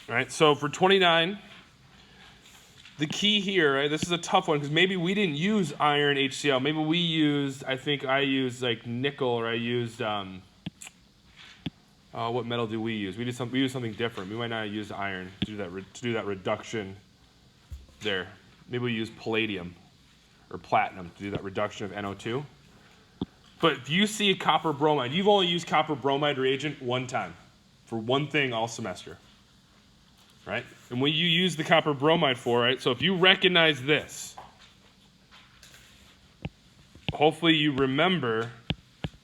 right? So for 29, the key here, right? This is a tough one because maybe we didn't use iron HCl. Maybe we used, I think I used like nickel, or I used, what metal do we use? We used something different. We might not have used iron to do that reduction there. Maybe we use palladium or platinum to do that reduction of NO2. But if you see copper bromide, you've only used copper bromide reagent one time for one thing all semester, right? And when you use the copper bromide for, right, so if you recognize this, hopefully you remember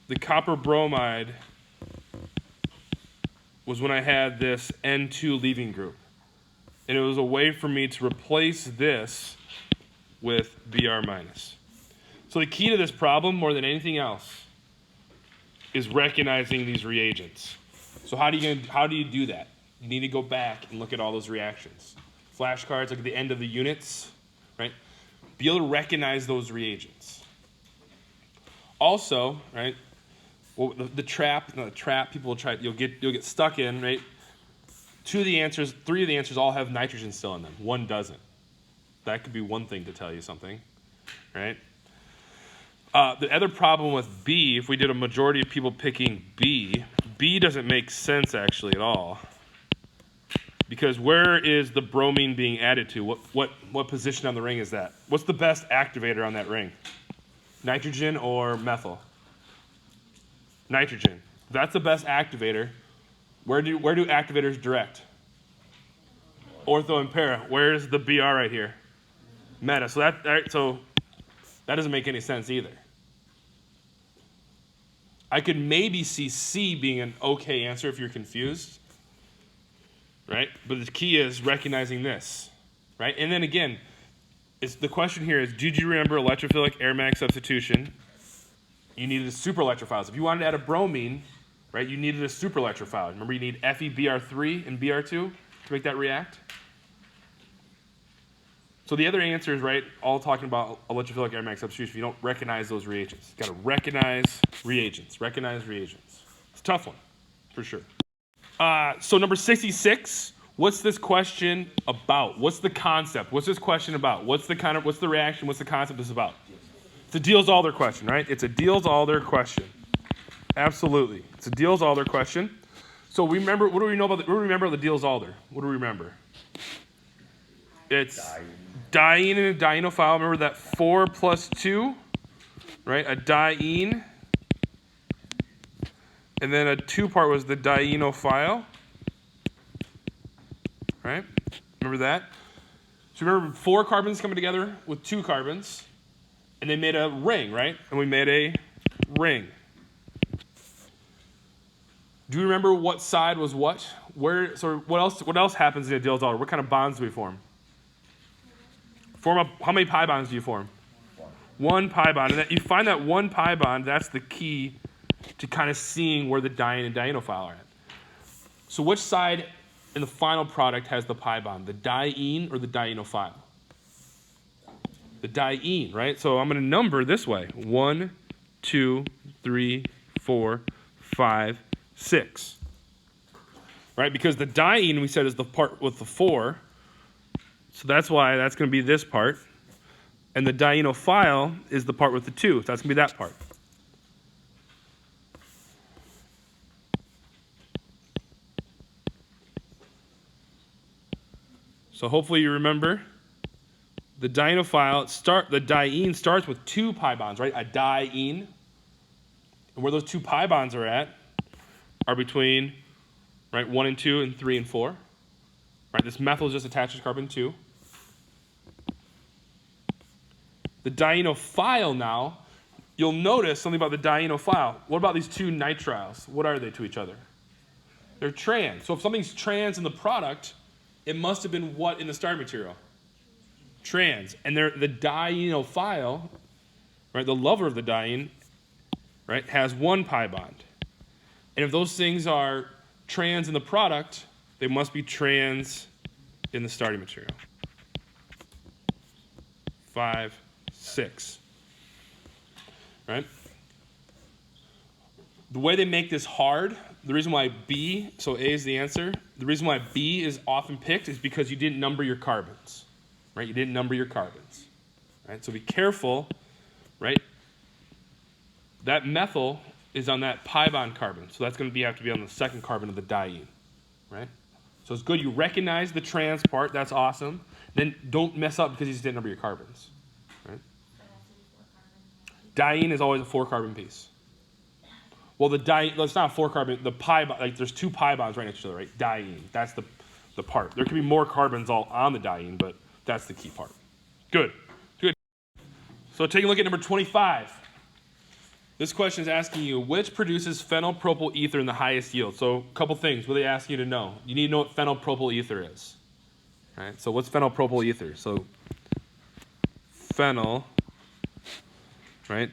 the copper bromide was when I had this N2 leaving group. And it was a way for me to replace this with Br minus. So the key to this problem, more than anything else, is recognizing these reagents. So how do you do that? You need to go back and look at all those reactions. Flashcards, like at the end of the units, right? Be able to recognize those reagents. Also, right? Well, the trap people will try. You'll get stuck in, right? 3 of the answers all have nitrogen still in them. 1 doesn't. That could be one thing to tell you something, right? The other problem with B, if we did a majority of people picking B doesn't make sense actually at all. Because where is the bromine being added to? What position on the ring is that? What's the best activator on that ring? Nitrogen or methyl? Nitrogen. That's the best activator. Where do activators direct? Ortho and para. Where's the Br right here? Meta. So that doesn't make any sense either. I could maybe see C being an okay answer if you're confused, right? But the key is recognizing this, right? And then again, the question here is, did you remember electrophilic aromatic substitution? You needed a super electrophiles. If you wanted to add a bromine, right, you needed a super electrophiles. Remember, you need FeBr3 and Br2 to make that react? So the other answer is, right, all talking about electrophilic aromatic substitution. If you don't recognize those reagents, you've got to recognize reagents. Recognize reagents. It's a tough one, for sure. So number 66, what's this question about? What's the concept? What's this question about? What's the reaction? What's the concept this about? It's a Diels-Alder question, right? It's a Diels-Alder question. Absolutely. It's a Diels-Alder question. So we remember, what do we remember the Diels-Alder? What do we remember? It's diene and a dienophile. Remember that 4 plus 2, right? A diene. And then a 2 part was the dienophile. Right? Remember that? So remember 4 carbons coming together with 2 carbons. And they made a ring, right? And we made a ring. Do you remember what side was what? So what else happens in a Diels-Alder? What kind of bonds do we form? How many pi bonds do you form? 1 pi bond. And you find that 1 pi bond, that's the key to kind of seeing where the diene and dienophile are at. So which side in the final product has the pi bond? The diene or the dienophile? The diene, right? So I'm going to number this way. 1, 2, 3, 4, 5, 6. Right? Because the diene, we said, is the part with the 4. So that's why that's going to be this part. And the dienophile is the part with the 2. So that's going to be that part. So hopefully you remember the dienophile, the diene starts with 2 pi bonds, right? A diene. And where those 2 pi bonds are at are between, right, 1 and 2 and 3 and 4. Right, this methyl is just attached to carbon 2. The dienophile now, you'll notice something about the dienophile. What about these 2 nitriles? What are they to each other? They're trans. So if something's trans in the product, it must have been what in the starting material? Trans. And the dienophile, right, the lover of the diene, right, has 1 pi bond. And if those things are trans in the product, they must be trans in the starting material. 5, 6. Right? The way they make this hard the reason why B, so A is the answer. The reason why B is often picked is because you didn't number your carbons, right? You didn't number your carbons, right? So be careful, right? That methyl is on that pi bond carbon, so that's going to have to be on the second carbon of the diene, right? So it's good you recognize the trans part. That's awesome. Then don't mess up because you just didn't number your carbons, right? Diene is always a 4-carbon piece. Well, the diene, it's not a 4-carbon. The pi, like there's 2 pi bonds right next to each other, right? Diene. That's the part. There can be more carbons all on the diene, but that's the key part. Good. Good. So take a look at number 25. This question is asking you, which produces phenylpropyl ether in the highest yield? So a couple things. What are they asking you to know? You need to know what phenylpropyl ether is. Right? So what's phenylpropyl ether? So phenyl, right?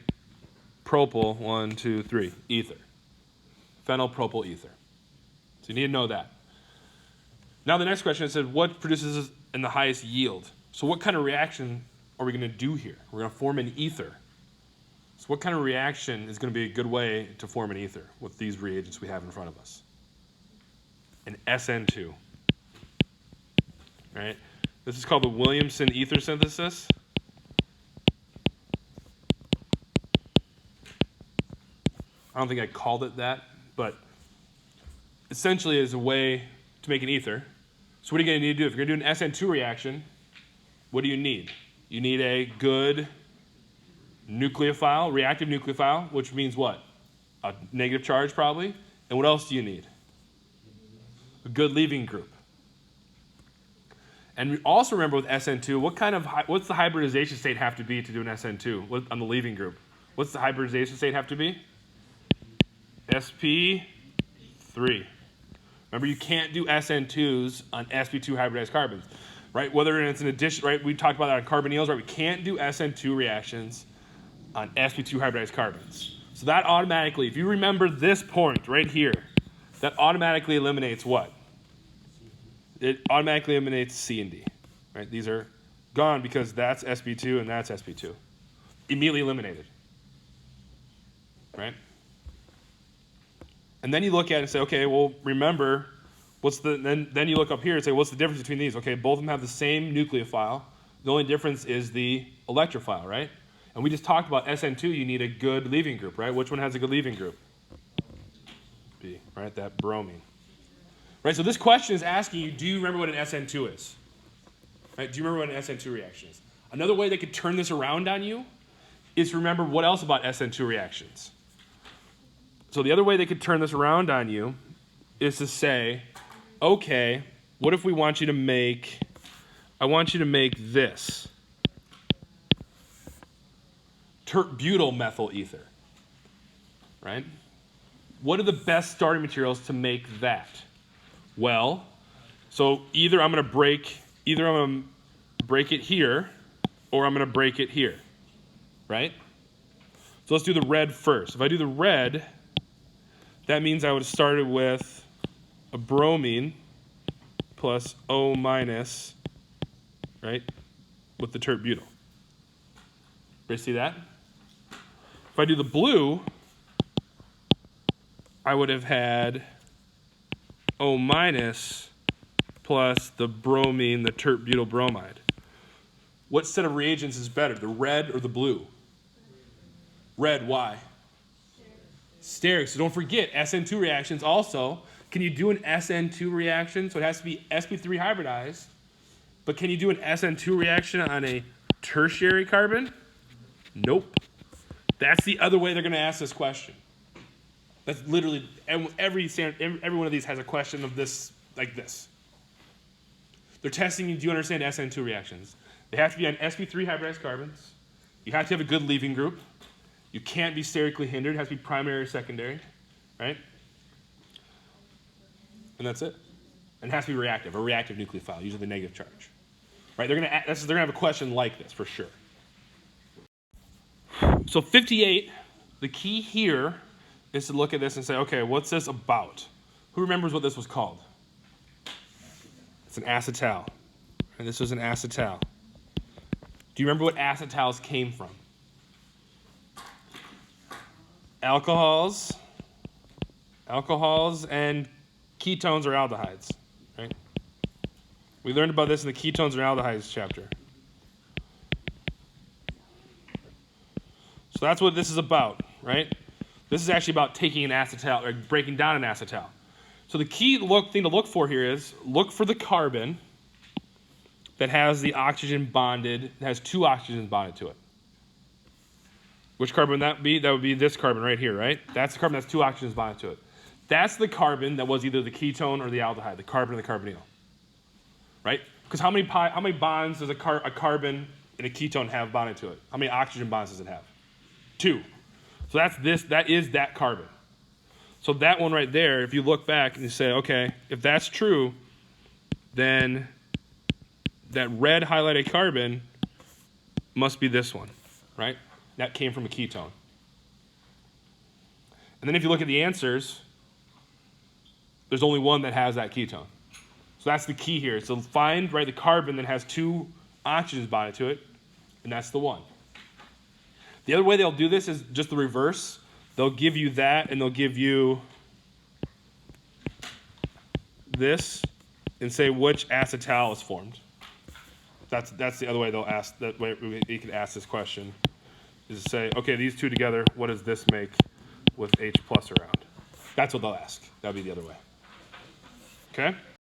Propyl, 1, 2, 3, ether. Phenylpropyl ether. So you need to know that. Now the next question, it said, what produces in the highest yield? So what kind of reaction are we going to do here? We're going to form an ether. So what kind of reaction is going to be a good way to form an ether with these reagents we have in front of us? An SN2. Right? This is called the Williamson ether synthesis. I don't think I called it that, but essentially is a way to make an ether. So what are you going to need to do? If you're going to do an SN2 reaction, what do you need? You need a good nucleophile, reactive nucleophile, which means what? A negative charge probably. And what else do you need? A good leaving group. And also remember with SN2, what's the hybridization state have to be to do an SN2 on the leaving group? What's the hybridization state have to be? sp3. Remember, you can't do SN2s on sp2 hybridized carbons, right? Whether it's an addition, right? We talked about that on carbonyls, right? We can't do SN2 reactions on sp2 hybridized carbons. So that automatically, if you remember this point right here, that automatically eliminates what? It automatically eliminates C and D, right? These are gone because that's sp2 and that's sp2. Immediately eliminated, right? And then you look at it and say, okay, well, remember, then you look up here and say, what's the difference between these? Okay, both of them have the same nucleophile. The only difference is the electrophile, right? And we just talked about SN2, you need a good leaving group, right? Which one has a good leaving group? B, right? That bromine. Right, so this question is asking you, do you remember what an SN2 is? Right, do you remember what an SN2 reaction is? Another way they could turn this around on you is to remember what else about SN2 reactions. So the other way they could turn this around on you is to say, okay, what if we want you to make, I want you to make this tert-butyl methyl ether, right? What are the best starting materials to make that? Well, so either I'm going to break it here, or I'm going to break it here, right? So let's do the red first. If I do the red, that means I would have started with a bromine plus O minus, right, with the tert-butyl. Everybody see that? If I do the blue, I would have had O minus plus the bromine, the tert-butyl bromide. What set of reagents is better, the red or the blue? Red, why? Steric. So don't forget, SN2 reactions also, can you do an SN2 reaction? So it has to be sp3 hybridized, but can you do an SN2 reaction on a tertiary carbon? Nope. That's the other way they're going to ask this question. That's literally, every one of these has a question of this, like this. They're testing you, do you understand SN2 reactions? They have to be on sp3 hybridized carbons. You have to have a good leaving group. You can't be sterically hindered. It has to be primary or secondary, right? And that's it. And it has to be reactive, a reactive nucleophile, usually negative charge. Right? They're gonna have a question like this for sure. So 58, the key here is to look at this and say, okay, what's this about? Who remembers what this was called? It's an acetal. And this was an acetal. Do you remember what acetals came from? Alcohols Alcohols and ketones or aldehydes, right? We learned about this in the ketones and aldehydes chapter. So that's what this is about, right? This is actually about taking an acetal, or breaking down an acetal. So the key thing to look for here is look for the carbon that has the oxygen bonded, that has 2 oxygens bonded to it. Which carbon would that be? That would be this carbon right here, right? That's the carbon that's 2 oxygens bonded to it. That's the carbon that was either the ketone or the aldehyde, the carbon or the carbonyl, right? Because how many bonds does a carbon and a ketone have bonded to it? How many oxygen bonds does it have? 2. So that is that carbon. So that one right there, if you look back and you say, okay, if that's true, then that red highlighted carbon must be this one, right? That came from a ketone. And then if you look at the answers, there's only one that has that ketone. So that's the key here. So find, right, the carbon that has 2 oxygens bonded to it, and that's the one. The other way they'll do this is just the reverse. They'll give you that, and they'll give you this, and say which acetal is formed. That's the other way they'll ask. That way you can ask this question, is to say, okay, these 2 together, what does this make with H plus around? That's what they'll ask. That'll be the other way. Okay.